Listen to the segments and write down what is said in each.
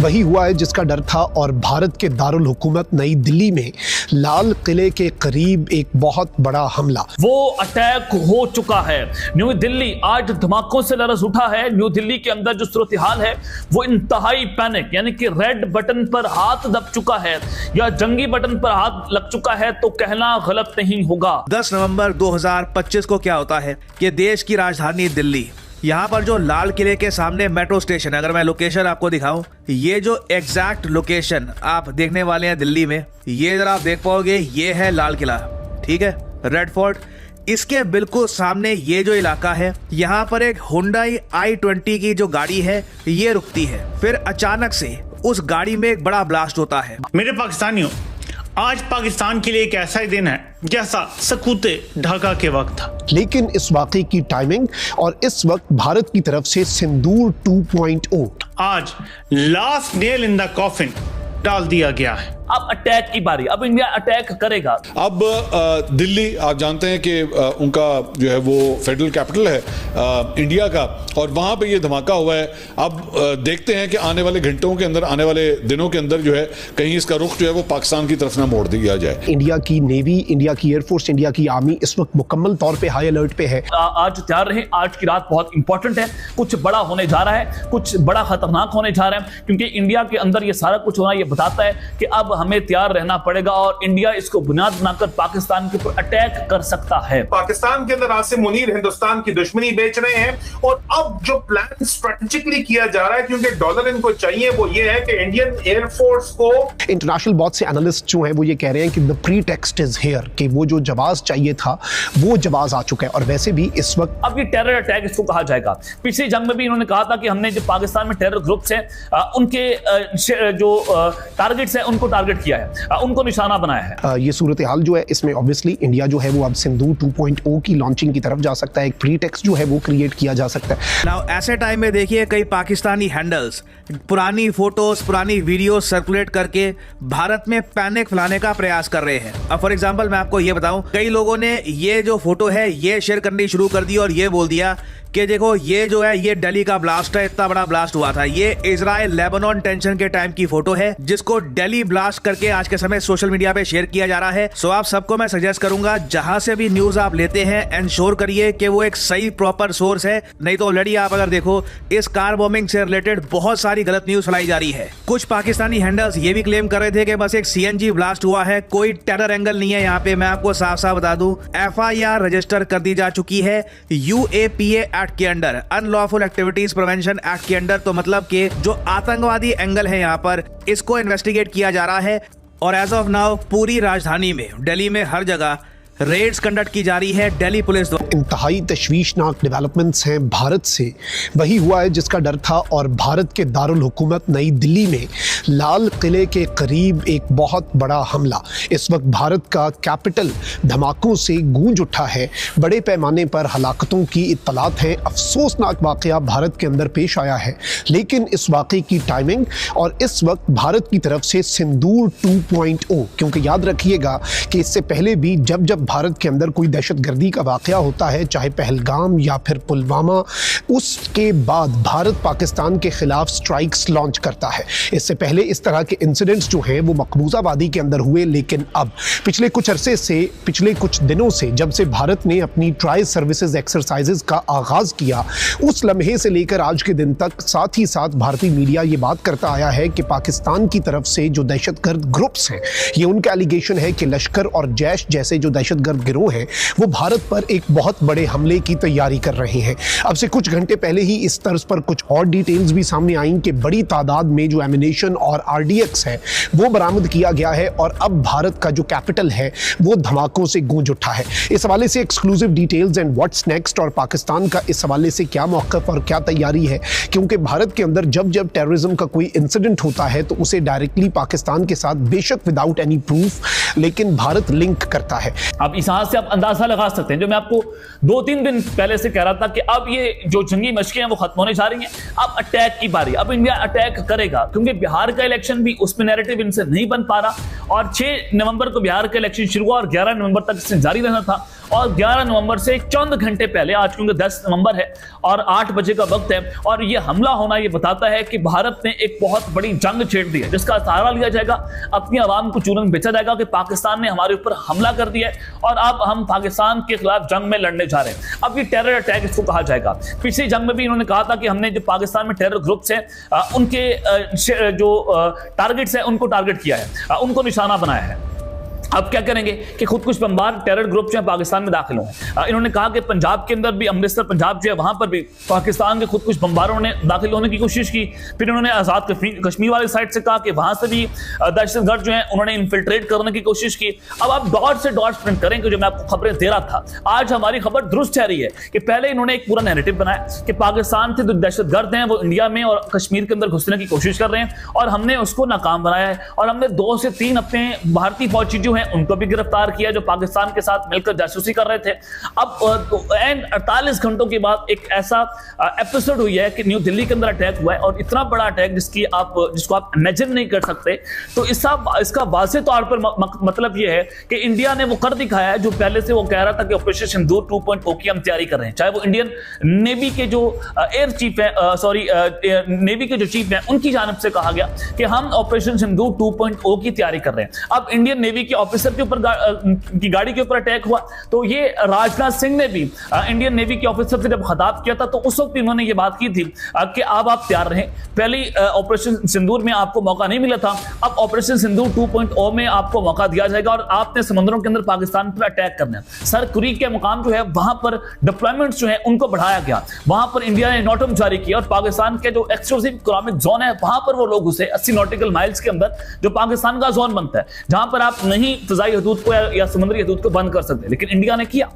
वही हुआ है जिसका डर था और भारत के दारुल हुकूमत नई दिल्ली में लाल किले के करीब एक बहुत बड़ा हमला, वो अटैक हो चुका है। न्यू दिल्ली आज धमाकों से लरज उठा है। न्यू दिल्ली के अंदर जो सूरत हाल है वो इंतहाई पैनिक, यानी कि रेड बटन पर हाथ दब चुका है या जंगी बटन पर हाथ लग चुका है तो कहना गलत नहीं होगा। 10 नवंबर 2025 को क्या होता है कि देश की राजधानी दिल्ली, यहाँ पर जो लाल किले के सामने मेट्रो स्टेशन, अगर मैं लोकेशन आपको दिखाऊं, ये जो एग्जैक्ट लोकेशन आप देखने वाले हैं दिल्ली में, ये जरा आप देख पाओगे, ये है लाल किला, ठीक है, रेड फोर्ट। इसके बिल्कुल सामने ये जो इलाका है, यहाँ पर एक हुंडई i20 की जो गाड़ी है ये रुकती है। फिर अचानक से उस गाड़ी में एक बड़ा ब्लास्ट होता है। मेरे पाकिस्तानियों, आज पाकिस्तान के लिए एक ऐसा ही दिन है जैसा सकूते ढाका के वक्त था। लेकिन इस वाकई की टाइमिंग और इस वक्त भारत की तरफ से सिंदूर 2.0 आज last nail in the coffin डाल दिया गया है। अब अटैक की बारी, अब इंडिया अटैक करेगा। अब दिल्ली आप जानते हैं कि उनका जो है वो फेडरल कैपिटल है इंडिया का, और वहां पे ये धमाका हुआ है। अब देखते हैं कि आने वाले घंटों के अंदर, आने वाले दिनों के अंदर जो है कहीं इसका रुख जो है वो पाकिस्तान की तरफ ना मोड़ दिया जाए। इंडिया की नेवी, इंडिया की एयरफोर्स, इंडिया की आर्मी इस वक्त मुकम्मल तौर पे हाई अलर्ट पे है। आज तैयार रहे, आज की रात बहुत इंपॉर्टेंट है। कुछ बड़ा होने जा रहा है, कुछ बड़ा खतरनाक होने जा रहा है, क्योंकि इंडिया के अंदर ये सारा कुछ होना ये बताता है कि अब हमें तैयार रहना पड़ेगा और इंडिया इसको बुनियाद बनाकर पाकिस्तान के ऊपर अटैक कर सकता है। पाकिस्तान के अंदर आसिम मुनीर हिंदुस्तान की दुश्मनी बेच रहे हैं, और अब जो प्लान स्ट्रेटेजिकली किया जा रहा है, क्योंकि डॉलर इनको चाहिए, वो ये है कि इंडियन एयरफोर्स को, इंटरनेशनल बहुत से एनालिस्ट जो हैं वो ये कह रहे हैं कि द प्रीटेक्स्ट इज हियर, कि वो जो जवाब चाहिए था वो जवाब आ चुका है। और वैसे भी इस वक्त अब ये टेरर अटैक इसको कहा जाएगा। पिछली जंग में भी इन्होंने कहा था कि हमने जो पाकिस्तान में टेरर ग्रुप्स हैं उनके जो टारगेट्स हैं उनको टारगेट किया है, उनको निशाना बनाया है। ये सूरत हाल जो है इसमें ऑब्वियसली इंडिया जो है वो अब सिंदूर 2.0 की लॉन्चिंग की तरफ जा सकता है। एक प्रीटेक्स्ट जो है वो क्रिएट किया जा सकता है। नाउ ऐसे टाइम में देखिए कई पाकिस्तानी हैंडल्स पुरानी फोटोज, पुरानी वीडियो सर्कुलेट करके भारत में पैनिक फैलाने का प्रयास कर रहे हैं। अब फॉर एग्जांपल मैं आपको ये बताऊं, कई लोगों ने ये जो फोटो है ये शेयर करनी शुरू कर दी और ये बोल दिया कि देखो ये जो है ये दिल्ली का ब्लास्ट है, इतना बड़ा ब्लास्ट हुआ था। ये इजराइल लेबनान टेंशन के टाइम की फोटो है जिसको दिल्ली ब्लास्ट करके आज के समय सोशल मीडिया पे शेयर किया जा रहा है। सो आप सबको मैं सजेस्ट करूंगा, जहां से भी न्यूज आप लेते हैं एंश्योर करिए कि वो एक सही प्रॉपर सोर्स है, नहीं तो ऑलरेडी आप अगर देखो इस कार बॉम्बिंग से रिलेटेड बहुत सारी गलत न्यूज फैलाई जा रही है। कुछ पाकिस्तानी हैंडल्स ये भी क्लेम कर रहे थे कि बस एक CNG ब्लास्ट हुआ है, कोई टेरर एंगल नहीं है। यहाँ पे मैं आपको साफ साफ बता दूं, FIR रजिस्टर कर दी जा चुकी है UAPA एक्ट के under, unlawful activities prevention act के अंडर। तो मतलब कि जो आतंकवादी एंगल है यहाँ पर, इसको इन्वेस्टिगेट किया जा रहा है। और एज ऑफ नाउ पूरी राजधानी में, दिल्ली में हर जगह रेड्स कंडक्ट की जा रही है दिल्ली पुलिस द्वारा। इंतहाई तशवीशनाक डेवलपमेंट्स हैं भारत से। वही हुआ है जिसका डर था और भारत के दारुल हुकूमत नई दिल्ली में लाल किले के करीब एक बहुत बड़ा हमला। इस वक्त भारत का कैपिटल धमाकों से गूंज उठा है। बड़े पैमाने पर हलाकतों की इत्तलात हैं। अफसोसनाक वाकया भारत के अंदर पेश आया है, लेकिन इस वाकये की टाइमिंग और इस वक्त भारत की तरफ से सिंदूर 2.0, क्योंकि याद रखिएगा कि इससे पहले भी जब जब भारत के अंदर कोई दहशतगर्दी का वाकया होता है, चाहे पहलगाम या फिर पुलवामा, उसके बाद भारत पाकिस्तान के खिलाफ स्ट्राइक्स लॉन्च करता है। इससे पहले इस तरह के इंसिडेंट्स जो हैं वो मकबूजा वादी के अंदर हुए, लेकिन अब पिछले कुछ अरसे से, पिछले कुछ दिनों से, जब से भारत ने अपनी ट्राई सर्विसेज एक्सरसाइजेज का आगाज किया, उस लम्हे से लेकर आज के दिन तक साथ ही साथ भारतीय मीडिया ये बात करता आया है कि पाकिस्तान की तरफ से जो दहशतगर्द ग्रुप्स हैं, ये उनका एलिगेशन है कि लश्कर और जैश जैसे जो दहशतगर्द गिरोह हैं वो भारत पर एक बहुत बड़े हमले की तैयारी कर रहे हैं। अब से कुछ घंटे पहले ही इस तर्ज पर कुछ और डिटेल्स भी सामने आई कि बड़ी तादाद में जो एमिनेशन और RDX है वो बरामद किया गया है और अब भारत का जो कैपिटल है वो धमाकों से गूंज उठा है। इस हवाले से exclusive details and what's next, और पाकिस्तान का इस हवाले से क्या मौक़िफ़ और क्या तैयारी है, क्योंकि भारत के अंदर जब जब टेररिज्म का कोई इंसिडेंट होता है तो उसे डायरेक्टली पाकिस्तान के साथ, बेशक विदाउट एनी प्रूफ, लेकिन भारत लिंक करता है। अब इस हाथ से आप अंदाजा लगा सकते हैं, जो मैं आपको 2-3 दिन पहले से कह रहा था कि अब ये जो जंगी मशकें हैं वो खत्म होने जा रही हैं। अब अटैक की बारी, अब इंडिया अटैक करेगा, क्योंकि बिहार बिहार का इलेक्शन भी, उसमें नैरेटिव इनसे नहीं बन पा रहा और 6 नवंबर को बिहार का इलेक्शन शुरू हुआ और 11 नवंबर तक इससे जारी रहना था और 11 नवंबर से चंद घंटे पहले, आज क्योंकि 10 नवंबर है और 8 बजे का वक्त है और ये हमला होना ये बताता है कि भारत ने एक बहुत बड़ी जंग छेड़ दी है जिसका सहारा लिया जाएगा, अपनी आवाम को चूरन बेचा जाएगा कि पाकिस्तान ने हमारे ऊपर हमला कर दिया है और अब हम पाकिस्तान के खिलाफ जंग में लड़ने जा रहे हैं। अब ये टेरर अटैक इसको कहा जाएगा। पिछली जंग में भी इन्होंने कहा था कि हमने जो पाकिस्तान में टेरर ग्रुप्स हैं उनके जो टारगेट्स हैं उनको टारगेट किया है, उनको निशाना बनाया है। अब क्या करेंगे कि खुदकुश बमबार टेरर ग्रुप जो है पाकिस्तान में दाखिल हुए। इन्होंने कहा कि पंजाब के अंदर भी, अमृतसर पंजाब जो है वहां पर भी पाकिस्तान के खुदकुश बमबारों ने दाखिल होने की कोशिश की। फिर इन्होंने आजाद कश्मीर वाली साइड से कहा कि वहां से भी दहशतगर्द जो है उन्होंने इन्फिल्ट्रेट करने की कोशिश की। अब आप डॉट से डॉट प्रिंट करें कि जो मैं आपको खबरें दे रहा था, आज हमारी खबर दुरुस्त ठहरी है कि पहले इन्होंने एक पूरा नैरेटिव बनाया कि पाकिस्तान के जो दहशतगर्द हैं वो इंडिया में और कश्मीर के अंदर घुसने की कोशिश कर रहे हैं और हमने उसको नाकाम बनाया है और हमने 2 से 3 अपने भारतीय फौजी जो हैं उनको भी गिरफ्तार किया जो पाकिस्तान के साथ मिलकर जासूसी कर रहे थे। अब एंड 48 घंटों के बाद एक ऐसा एपिसोड हुई है कि न्यू दिल्ली के अंदर अटैक हुआ है और इतना बड़ा अटैक जिसको आप इमेजिन नहीं कर सकते। तो इसका वाज़ेह तौर पर मतलब यह है कि इंडिया ने वो कर दिखाया है जो पहले से वो कह रहा था कि ऑपरेशन सिंदूर 2.0 की हम तैयारी कर रहे हैं। चाहे वो इंडियन नेवी के जो एयर चीफ है, नेवी के जो चीफ है उनकी जानिब से कहा गया कि हम ऑपरेशन सिंदूर 2.0 की तैयारी कर रहे हैं। अब इंडियन नेवी के ऑफिसर के ऊपर की गाड़ी के ऊपर अटैक हुआ तो ये राजनाथ सिंह ने भी इंडियन नेवी के ऑफिसर से जब खिताब किया था तो उस वक्त इन्होंने ये बात की थी कि अब आप तैयार रहें। पहले ऑपरेशन सिंदूर में आपको मौका नहीं मिला था, अब ऑपरेशन सिंदूर 2.0 में आपको मौका दिया जाएगा और आपने समुद्रों के अंदर पाकिस्तान पर अटैक करना है। सर कुरीक के मुकाम जो है वहां पर डिप्लॉयमेंट्स जो है उनको बढ़ाया गया, वहां पर इंडिया ने नोटम जारी किया और पाकिस्तान के जो एक्सक्लूसिव इकोनॉमिक जोन है वहां पर वो लोग घुसे 80 नॉटिकल माइल्स के अंदर जो पाकिस्तान का जोन बनता है जहां पर आप नहीं फिजाई हदूद को या समुद्री हदूद को बंद कर सकते, लेकिन इंडिया ने किया।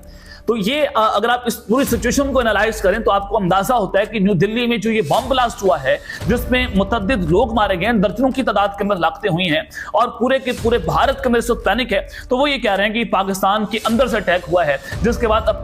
तो ये अगर आप इस पूरी सिचुएशन को एनालाइज करें तो आपको अंदाजा होता है कि न्यू दिल्ली में जो ये बम ब्लास्ट हुआ है जिसमें मुतअद्दिद लोग मारे गए हैं, दर्जनों की तादाद के अंदर लापते हुई हैं और पूरे के पूरे भारत के अंदर इस वक्त पैनिक है। तो वो ये कह रहे हैं कि पाकिस्तान के अंदर से अटैक हुआ है जिसके बाद अब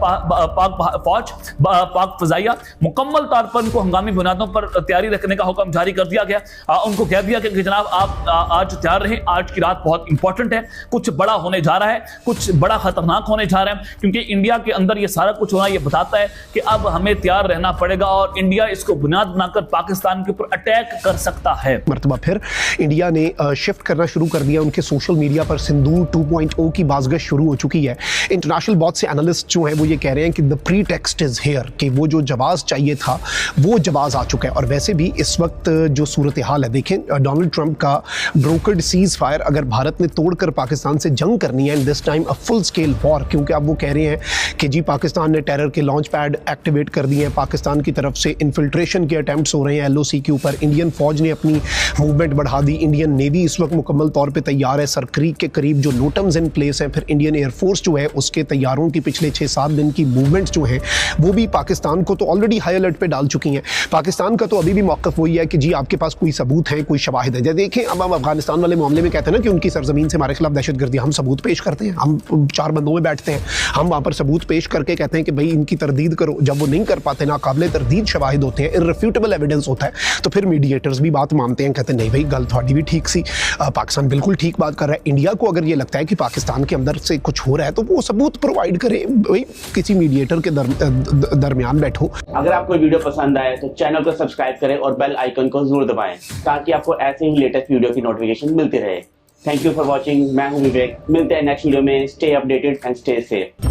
पाक फजाइया मुकम्मल तौर पर उनको हंगामी बुनियादों पर तैयारी रखने का हुक्म जारी कर दिया गया। उनको कह दिया कि जनाब आप आज तैयार रहें, आज की रात बहुत इंपॉर्टेंट है, कुछ बड़ा होने जा रहा है, कुछ बड़ा खतरनाक होने जा रहा है क्योंकि इंडिया के अंदर ये सारा कुछ होना ये बताता है कि अब हमें तैयार रहना पड़ेगा और इंडिया इसको बुनियाद बनाकर पाकिस्तान के ऊपर अटैक कर सकता है। मर्तबा फिर इंडिया ने शिफ्ट करना शुरू कर दिया, उनके सोशल मीडिया पर सिंदूर 2.0 की बाज़गश शुरू हो चुकी है। इंटरनेशनल बहुत से एनालिस्ट जो हैं वो ये कह रहे हैं कि the pre text is here, कि वो जो जवाब चाहिए था वो जवाब आ चुका है। और वैसे भी इस वक्त जो सूरत हाल है, देखें डोनाल्ड ट्रंप का ब्रोकर्ड सीज फायर अगर भारत ने तोड़कर पाकिस्तान से जंग करनी है, and this time a full scale war, क्योंकि अब वो कह रहे हैं कि जी पाकिस्तान ने टेरर के लॉन्च पैड एक्टिवेट कर दिए हैं, पाकिस्तान की तरफ से इन्फिल्ट्रेशन के अटेम्प्ट्स हो रहे हैं LOC के ऊपर, इंडियन फौज ने अपनी मूवमेंट बढ़ा दी, इंडियन नेवी इस वक्त मुकम्मल तौर पे तैयार है, सर क्रीक के करीब जो नोटम्स इन प्लेस हैं, फिर इंडियन एयरफोर्स जो है उसके तैयारों की पिछले 6-7 दिन की मूवमेंट्स जो हैं वो भी पाकिस्तान को तो ऑलरेडी हाई अलर्ट पे डाल चुकी हैं। पाकिस्तान का तो अभी भी मौक़िफ़ वही है कि जी आपके पास कोई सबूत है, कोई शवाहिद है। देखें अब हम अफगानिस्तान वाले मामले में कहते हैं ना कि उनकी सरजमीन से हमारे खिलाफ दहशतगर्दी, हम सबूत पेश करते हैं, हम 4 बंदों में बैठते हैं, हम वहाँ पर सबूत पेश करके कहते हैं कि भाई इनकी तरदीद करो। जब वो नहीं कर पाते, नाकाबिले तरदीद शवाहिद होते हैं, इर्रेफ्यूटेबल एविडेंस होता है, तो फिर मीडिएटर्स भी बात मानते हैं, कहते हैं नहीं भाई गल थोड़ी भी ठीक सी, पाकिस्तान बिल्कुल ठीक बात कर रहा है। इंडिया को अगर ये लगता है कि पाकिस्तान के अंदर से कुछ हो रहा है तो वो सबूत प्रोवाइड करे, भाई किसी मीडिएटर के दरमियान बैठो। अगर आपको वीडियो पसंद आए तो चैनल को सब्सक्राइब करें और बेल आइकन को जरूर दबाएं ताकि आपको ऐसे ही लेटेस्ट वीडियो की नोटिफिकेशन मिलती रहे। Thank you for watching. मैं हूं विवेक, मिलते हैं नेक्स्ट वीडियो में। Stay updated and stay safe.